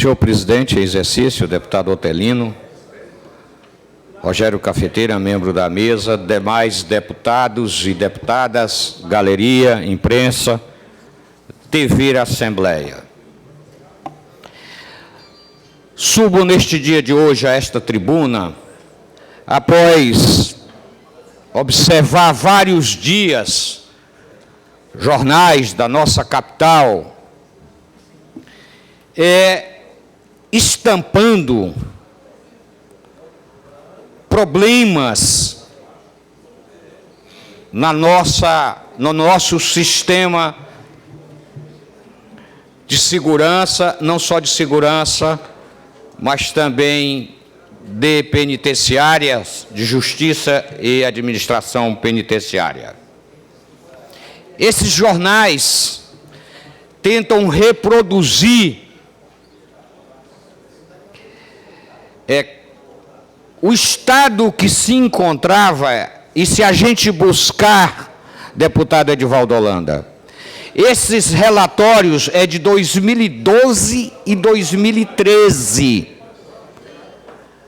senhor presidente em exercício, deputado Otelino, Rogério Cafeteira, membro da mesa, demais deputados e deputadas, galeria, imprensa, TV Assembleia. Subo neste dia de hoje a esta tribuna, após observar vários dias jornais da nossa capital, estampando problemas no nosso sistema de segurança, não só de segurança, mas também de penitenciárias, de justiça e administração penitenciária. Esses jornais tentam reproduzir o estado que se encontrava, e se a gente buscar, deputado Edivaldo Holanda, esses relatórios é de 2012 e 2013.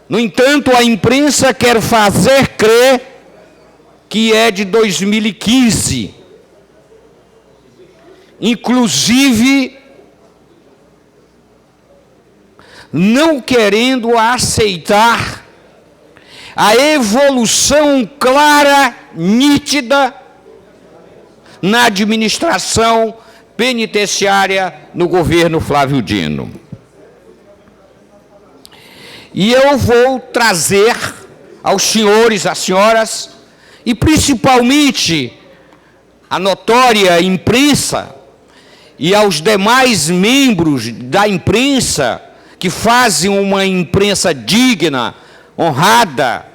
No entanto, a imprensa quer fazer crer que é de 2015. Inclusive, não querendo aceitar a evolução clara, nítida, na administração penitenciária no governo Flávio Dino. E eu vou trazer aos senhores, às senhoras, e principalmente à notória imprensa e aos demais membros da imprensa que fazem uma imprensa digna, honrada,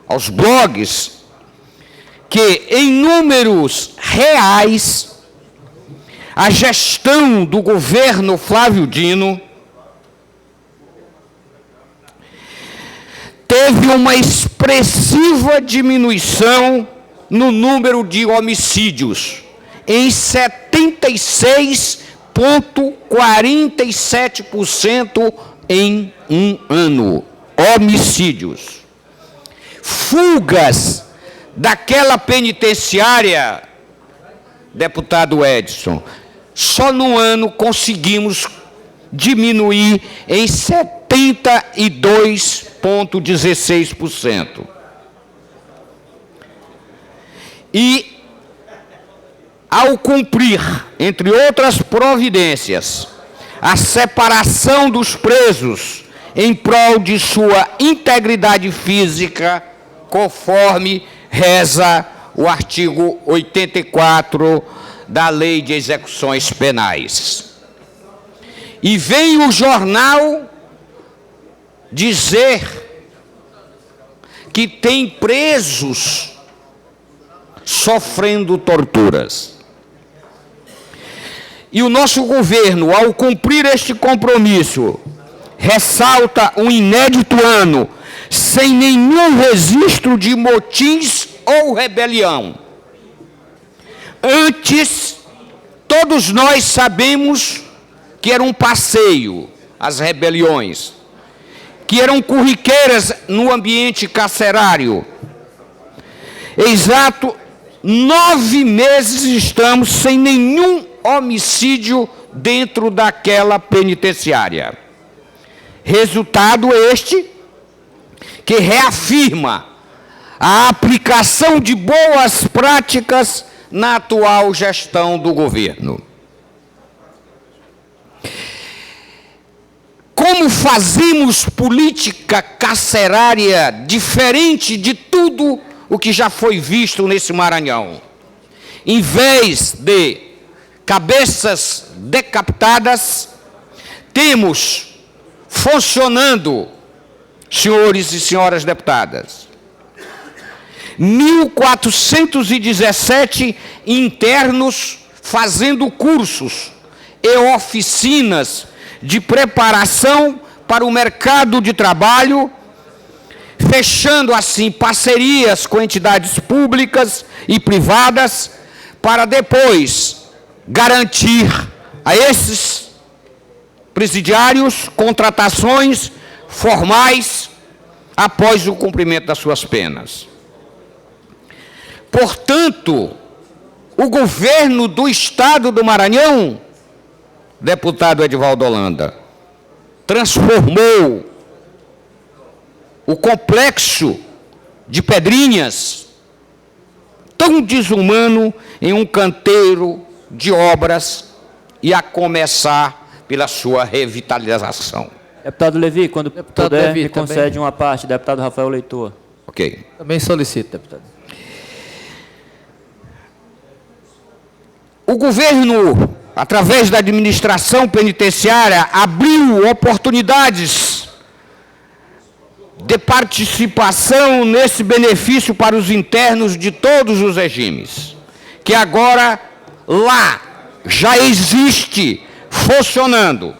aos blogs, que em números reais a gestão do governo Flávio Dino teve uma expressiva diminuição no número de homicídios, em 76,47% em um ano. Homicídios. Fugas daquela penitenciária, deputado Edson, só no ano conseguimos diminuir em 72,16%. E, ao cumprir, entre outras providências, a separação dos presos em prol de sua integridade física, conforme reza o artigo 84 da Lei de Execuções Penais. E vem o jornal dizer que tem presos sofrendo torturas. E o nosso governo, ao cumprir este compromisso, ressalta um inédito ano, sem nenhum registro de motins ou rebelião. Antes, todos nós sabemos que era um passeio, as rebeliões, que eram corriqueiras no ambiente carcerário. Exato 9 meses estamos sem nenhum homicídio dentro daquela penitenciária. Resultado este que reafirma a aplicação de boas práticas na atual gestão do governo. Como fazemos política carcerária diferente de tudo o que já foi visto nesse Maranhão? Em vez de cabeças decapitadas, temos funcionando, senhores e senhoras deputadas, 1.417 internos fazendo cursos e oficinas de preparação para o mercado de trabalho, fechando assim parcerias com entidades públicas e privadas para depois garantir a esses presidiários, contratações formais após o cumprimento das suas penas. Portanto, o governo do Estado do Maranhão, deputado Edivaldo Holanda, transformou o complexo de Pedrinhas, tão desumano, em um canteiro de obras, e a começar pela sua revitalização. Deputado Levi, quando Deputado puder, Levi, me concede também. uma parte. Deputado Rafael Leitor. Ok. Também solicito, deputado. O governo, através da administração penitenciária, abriu oportunidades de participação nesse benefício para os internos de todos os regimes, que agora lá já existe funcionando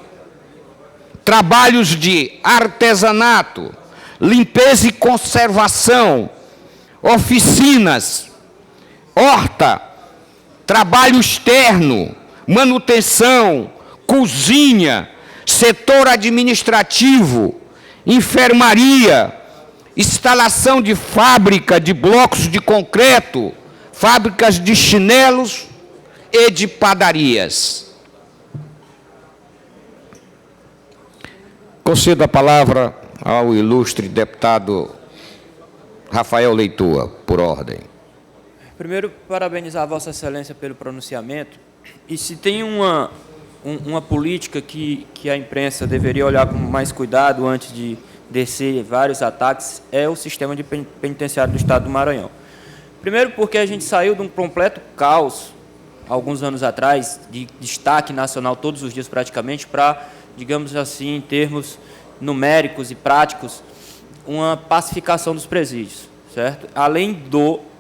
trabalhos de artesanato, limpeza e conservação, oficinas, horta, trabalho externo, manutenção, cozinha, setor administrativo, enfermaria, instalação de fábrica de blocos de concreto, fábricas de chinelos e de padarias. Concedo a palavra ao ilustre deputado Rafael Leitor, por ordem. Primeiro, parabenizar a Vossa Excelência pelo pronunciamento. E se tem uma política que a imprensa deveria olhar com mais cuidado antes de descer vários ataques, é o sistema de penitenciário do Estado do Maranhão. Primeiro porque a gente saiu de um completo caos, alguns anos atrás, de destaque nacional todos os dias praticamente, para, digamos assim, em termos numéricos e práticos, uma pacificação dos presídios, certo? Além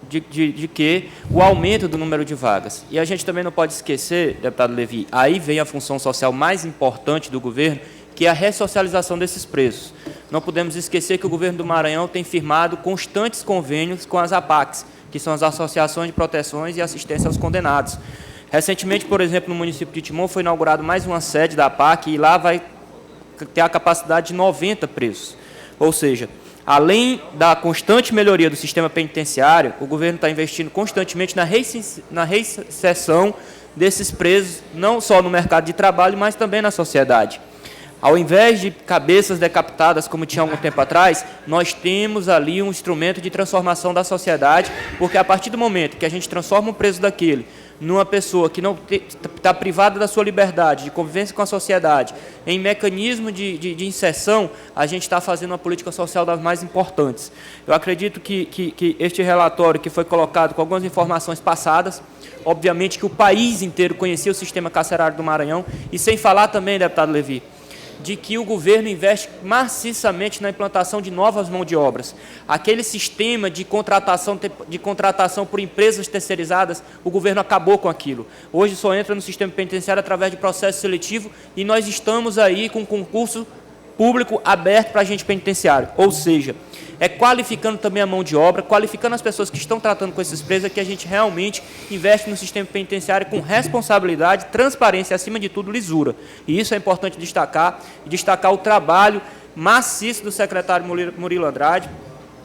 de que o aumento do número de vagas. E a gente também não pode esquecer, deputado Levi, aí vem a função social mais importante do governo, que é a ressocialização desses presos. Não podemos esquecer que o governo do Maranhão tem firmado constantes convênios com as APACs, que são as Associações de Proteções e Assistência aos Condenados. Recentemente, por exemplo, no município de Timon, foi inaugurado mais uma sede da APAC e lá vai ter a capacidade de 90 presos. Ou seja, além da constante melhoria do sistema penitenciário, o governo está investindo constantemente na reinserção desses presos, não só no mercado de trabalho, mas também na sociedade. Ao invés de cabeças decapitadas, como tinha algum tempo atrás, nós temos ali um instrumento de transformação da sociedade, porque a partir do momento que a gente transforma um preso daquele numa pessoa que não está privada da sua liberdade, de convivência com a sociedade, em mecanismo de inserção, a gente está fazendo uma política social das mais importantes. Eu acredito que este relatório, que foi colocado com algumas informações passadas, obviamente que o país inteiro conhecia o sistema carcerário do Maranhão, e sem falar também, deputado Levi, de que o governo investe maciçamente na implantação de novas mãos de obras. Aquele sistema de contratação por empresas terceirizadas, o governo acabou com aquilo. Hoje só entra no sistema penitenciário através de processo seletivo e nós estamos aí com concurso público aberto para agente penitenciário. Ou seja, é qualificando também a mão de obra, qualificando as pessoas que estão tratando com esses presos, que a gente realmente investe no sistema penitenciário com responsabilidade, transparência e, acima de tudo, lisura. E isso é importante destacar, e destacar o trabalho maciço do secretário Murilo Andrade,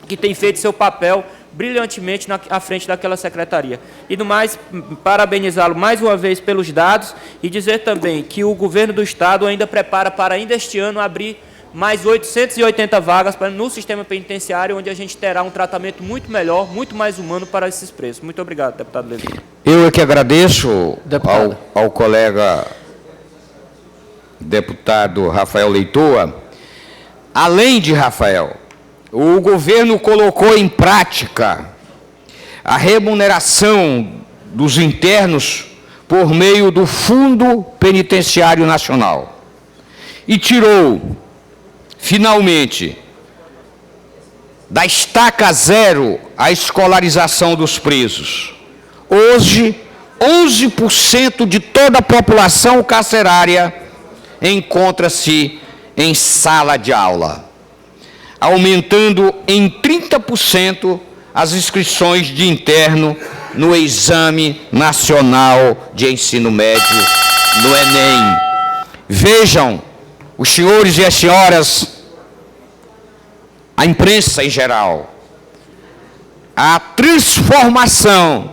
que tem feito seu papel brilhantemente à frente daquela secretaria. E, do mais, parabenizá-lo mais uma vez pelos dados e dizer também que o governo do Estado ainda prepara para, ainda este ano, abrir mais 880 vagas no sistema penitenciário, onde a gente terá um tratamento muito melhor, muito mais humano para esses presos. Muito obrigado, deputado Levi. Eu é que agradeço ao colega deputado Rafael Leitor. Além de Rafael, o governo colocou em prática a remuneração dos internos por meio do Fundo Penitenciário Nacional e tirou, finalmente, da estaca zero a escolarização dos presos. Hoje, 11% de toda a população carcerária encontra-se em sala de aula, aumentando em 30% as inscrições de interno no Exame Nacional de Ensino Médio, no Enem. Vejam os senhores e as senhoras, a imprensa em geral, a transformação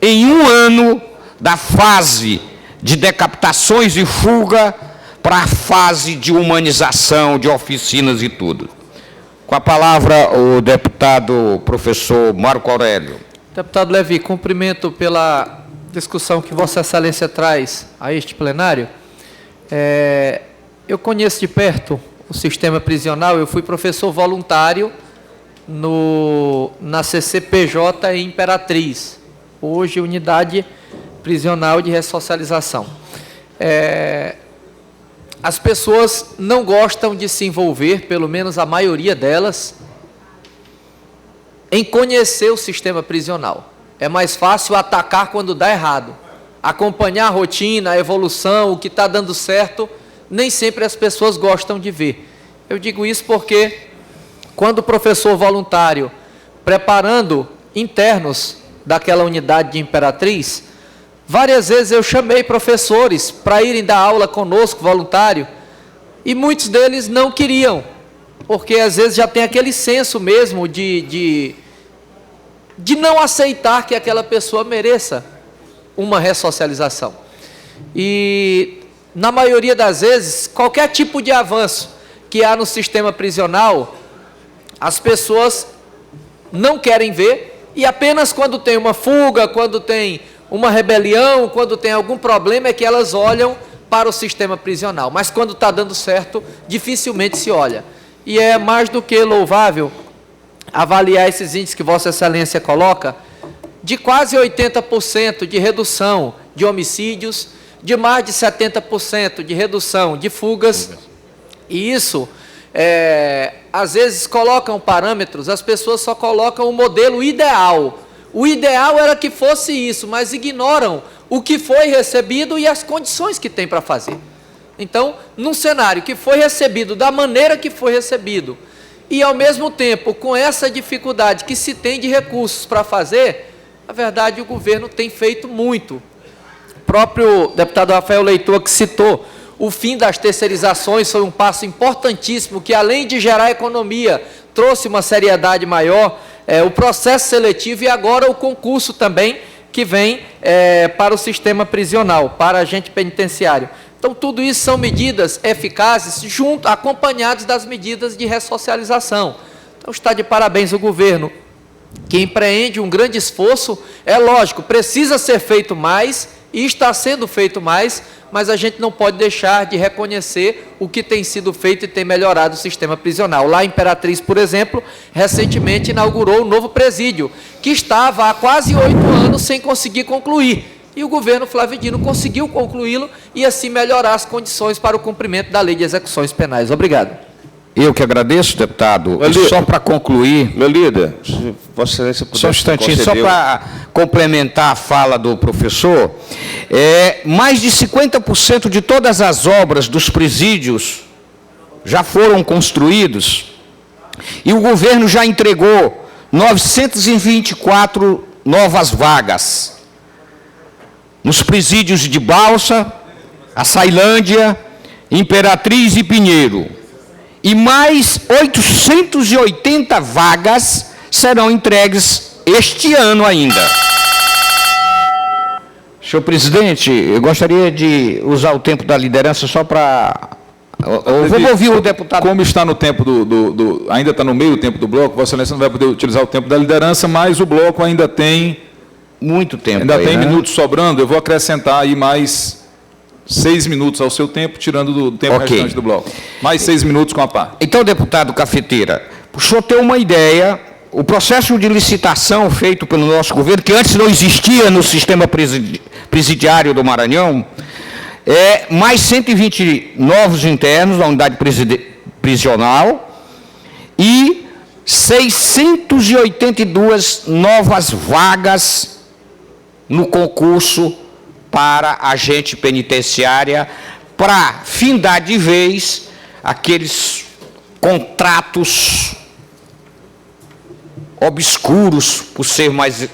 em um ano da fase de decapitações e fuga para a fase de humanização, de oficinas e tudo. Com a palavra, o deputado professor Marco Aurélio. Deputado Levi, cumprimento pela discussão que Vossa Excelência traz a este plenário. Eu conheço de perto o sistema prisional, eu fui professor voluntário na CCPJ em Imperatriz, hoje Unidade Prisional de Ressocialização. As pessoas não gostam de se envolver, pelo menos a maioria delas, em conhecer o sistema prisional. É mais fácil atacar quando dá errado. Acompanhar a rotina, a evolução, o que está dando certo, nem sempre as pessoas gostam de ver. Eu digo isso porque, quando o professor voluntário, preparando internos daquela unidade de Imperatriz, várias vezes eu chamei professores para irem dar aula conosco, voluntário, e muitos deles não queriam, porque às vezes já tem aquele senso mesmo de não aceitar que aquela pessoa mereça uma ressocialização. E, na maioria das vezes, qualquer tipo de avanço que há no sistema prisional, as pessoas não querem ver, e apenas quando tem uma fuga, quando tem uma rebelião, quando tem algum problema, é que elas olham para o sistema prisional. Mas quando está dando certo, dificilmente se olha. E é mais do que louvável avaliar esses índices que Vossa Excelência coloca, de quase 80% de redução de homicídios, de mais de 70% de redução de fugas, e isso, às vezes colocam parâmetros, as pessoas só colocam o modelo ideal. O ideal era que fosse isso, mas ignoram o que foi recebido e as condições que tem para fazer. Então, num cenário que foi recebido da maneira que foi recebido, e ao mesmo tempo com essa dificuldade que se tem de recursos para fazer, na verdade o governo tem feito muito. O próprio deputado Rafael Leitor, que citou o fim das terceirizações, foi um passo importantíssimo, que além de gerar economia, trouxe uma seriedade maior, o processo seletivo e agora o concurso também, que vem para o sistema prisional, para agente penitenciário. Então, tudo isso são medidas eficazes, acompanhadas das medidas de ressocialização. Então, está de parabéns o governo, que empreende um grande esforço. É lógico, precisa ser feito mais, e está sendo feito mais, mas a gente não pode deixar de reconhecer o que tem sido feito e tem melhorado o sistema prisional. Lá em Imperatriz, por exemplo, recentemente inaugurou um novo presídio, que estava há quase 8 anos sem conseguir concluir. E o governo Flávio Dino conseguiu concluí-lo e assim melhorar as condições para o cumprimento da Lei de Execuções Penais. Obrigado. Eu que agradeço, deputado. Só para concluir... Meu líder, se Vossa Excelência puder... Só um instantinho, só para complementar a fala do professor, mais de 50% de todas as obras dos presídios já foram construídos e o governo já entregou 924 novas vagas nos presídios de Balsa, Açailândia, Imperatriz e Pinheiro. E mais 880 vagas serão entregues este ano ainda. Senhor presidente, eu gostaria de usar o tempo da liderança só para... Vamos ouvir o deputado. Como está no tempo ainda está no meio do tempo do bloco, Vossa Excelência não vai poder utilizar o tempo da liderança, mas o bloco ainda tem... Muito tempo. Ainda aí, tem né? minutos sobrando, eu vou acrescentar aí mais 6 minutos ao seu tempo, tirando do tempo restante do bloco. Mais 6 minutos com a par. Então, deputado Cafeteira, para o senhor ter uma ideia, o processo de licitação feito pelo nosso governo, que antes não existia no sistema presidiário do Maranhão, mais 120 novos internos na unidade prisional e 682 novas vagas no concurso para agente penitenciária, para findar de vez aqueles contratos obscuros, por ser mais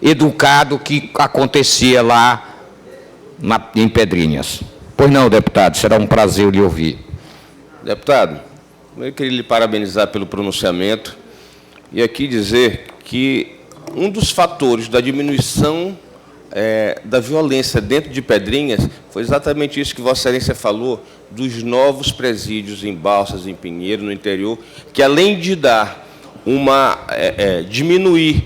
educado, que acontecia lá em Pedrinhas. Pois não, deputado, será um prazer lhe ouvir. Deputado, eu queria lhe parabenizar pelo pronunciamento e aqui dizer que um dos fatores da diminuição da violência dentro de Pedrinhas foi exatamente isso que Vossa Excelência falou, dos novos presídios em Balsas, em Pinheiro, no interior, que além de dar diminuir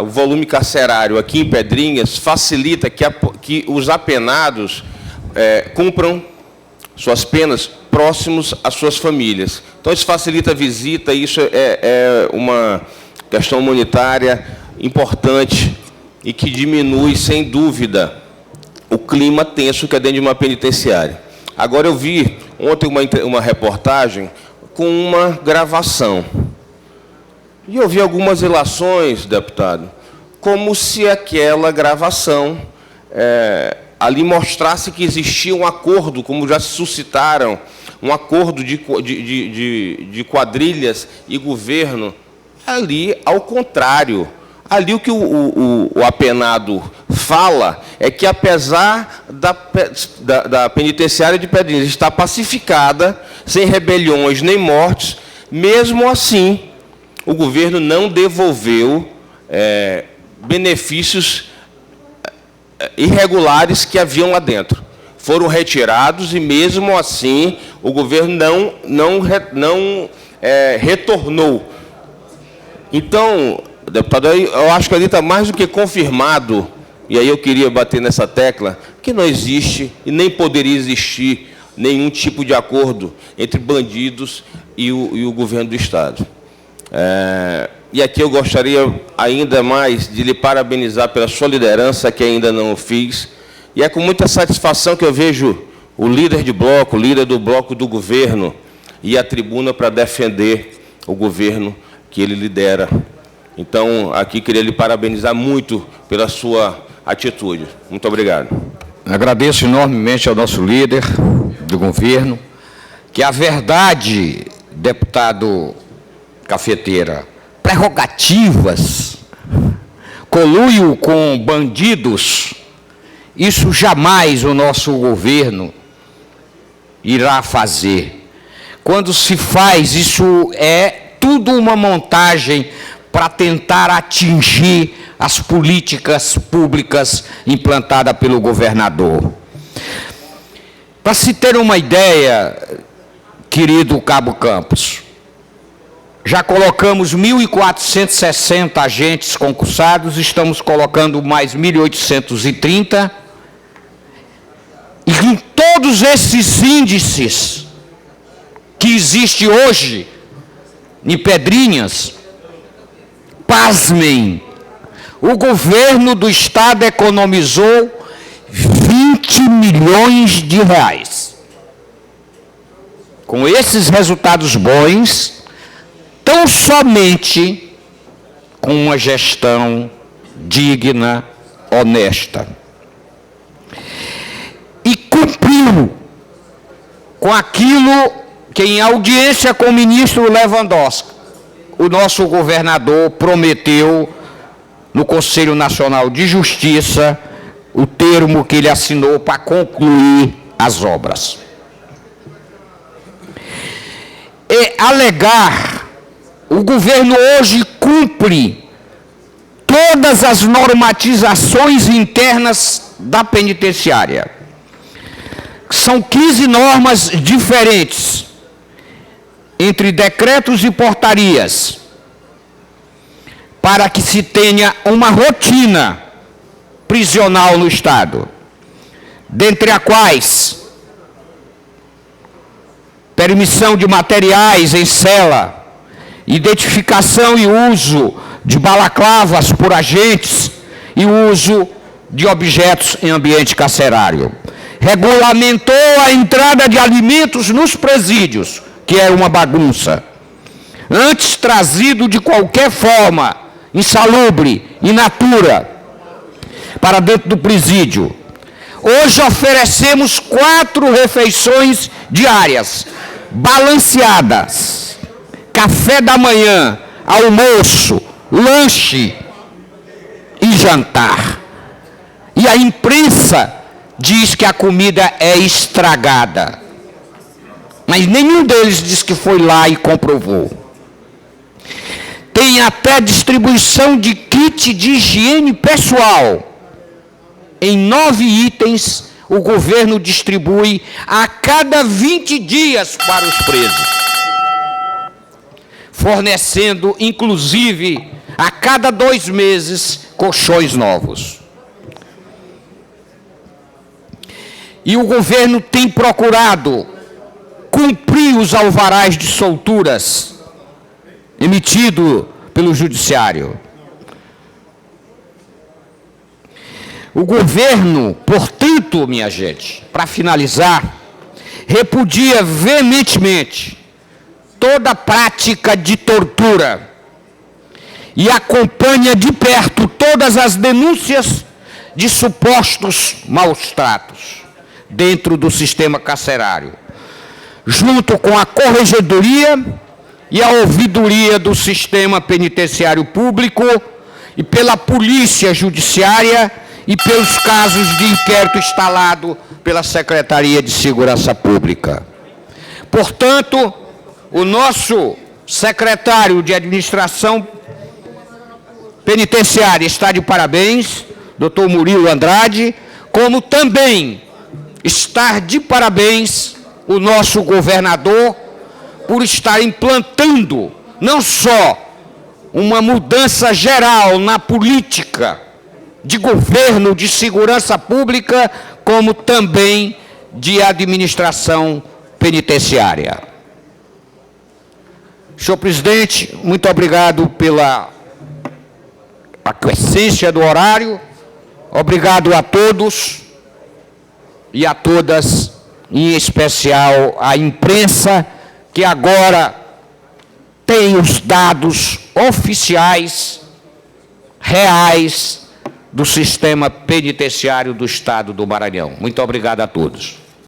o volume carcerário aqui em Pedrinhas, facilita que os apenados cumpram suas penas próximos às suas famílias. Então, isso facilita a visita, isso é uma questão humanitária importante e que diminui, sem dúvida, o clima tenso que é dentro de uma penitenciária. Agora, eu vi ontem uma reportagem com uma gravação. E eu vi algumas relações, deputado, como se aquela gravação ali mostrasse que existia um acordo, como já se suscitaram, um acordo de quadrilhas e governo. Ali, ao contrário. Ali o que o apenado fala é que, apesar da penitenciária de Pedrinhas estar pacificada, sem rebeliões nem mortes, mesmo assim, o governo não devolveu benefícios irregulares que haviam lá dentro. Foram retirados e, mesmo assim, o governo não retornou. Então, deputado, eu acho que ali está mais do que confirmado, e aí eu queria bater nessa tecla, que não existe e nem poderia existir nenhum tipo de acordo entre bandidos e o governo do Estado. E aqui eu gostaria ainda mais de lhe parabenizar pela sua liderança, que ainda não o fiz, e é com muita satisfação que eu vejo o líder de bloco, o líder do bloco do governo, e a tribuna para defender o governo que ele lidera. Então, aqui queria lhe parabenizar muito pela sua atitude. Muito obrigado. Agradeço enormemente ao nosso líder do governo, que a verdade, deputado Cafeteira, prerrogativas, conluio com bandidos, isso jamais o nosso governo irá fazer. Quando se faz, isso é tudo uma montagem para tentar atingir as políticas públicas implantadas pelo governador. Para se ter uma ideia, querido Cabo Campos, já colocamos 1.460 agentes concursados, estamos colocando mais 1.830, e em todos esses índices que existem hoje, em Pedrinhas, pasmem, o governo do Estado economizou 20 milhões de reais. Com esses resultados bons, tão somente com uma gestão digna, honesta. E cumpriu com aquilo que, em audiência com o ministro Lewandowski, o nosso governador prometeu no Conselho Nacional de Justiça o termo que ele assinou para concluir as obras. E alegar, o governo hoje cumpre todas as normatizações internas da penitenciária. São 15 normas diferentes, entre decretos e portarias, para que se tenha uma rotina prisional no Estado, dentre as quais permissão de materiais em cela, identificação e uso de balaclavas por agentes e uso de objetos em ambiente carcerário. Regulamentou a entrada de alimentos nos presídios, que é uma bagunça. Antes trazido de qualquer forma, insalubre, in natura, para dentro do presídio. Hoje oferecemos 4 refeições diárias, balanceadas. Café da manhã, almoço, lanche e jantar. E a imprensa diz que a comida é estragada. Mas nenhum deles diz que foi lá e comprovou. Tem até distribuição de kit de higiene pessoal. Em 9 itens, o governo distribui a cada 20 dias para os presos, fornecendo, inclusive, a cada 2 meses, colchões novos. E o governo tem procurado cumprir os alvarás de solturas emitido pelo Judiciário. O governo, portanto, minha gente, para finalizar, repudia veementemente toda prática de tortura e acompanha de perto todas as denúncias de supostos maus-tratos dentro do sistema carcerário, junto com a Corregedoria e a Ouvidoria do Sistema Penitenciário Público e pela Polícia Judiciária e pelos casos de inquérito instalado pela Secretaria de Segurança Pública. Portanto, o nosso secretário de Administração Penitenciária está de parabéns, doutor Murilo Andrade, como também está de parabéns o nosso governador por estar implantando não só uma mudança geral na política de governo, de segurança pública, como também de administração penitenciária. Senhor presidente, muito obrigado pela aquiescência do horário, obrigado a todos e a todas, em especial à imprensa, que agora tem os dados oficiais, reais, do sistema penitenciário do Estado do Maranhão. Muito obrigado a todos.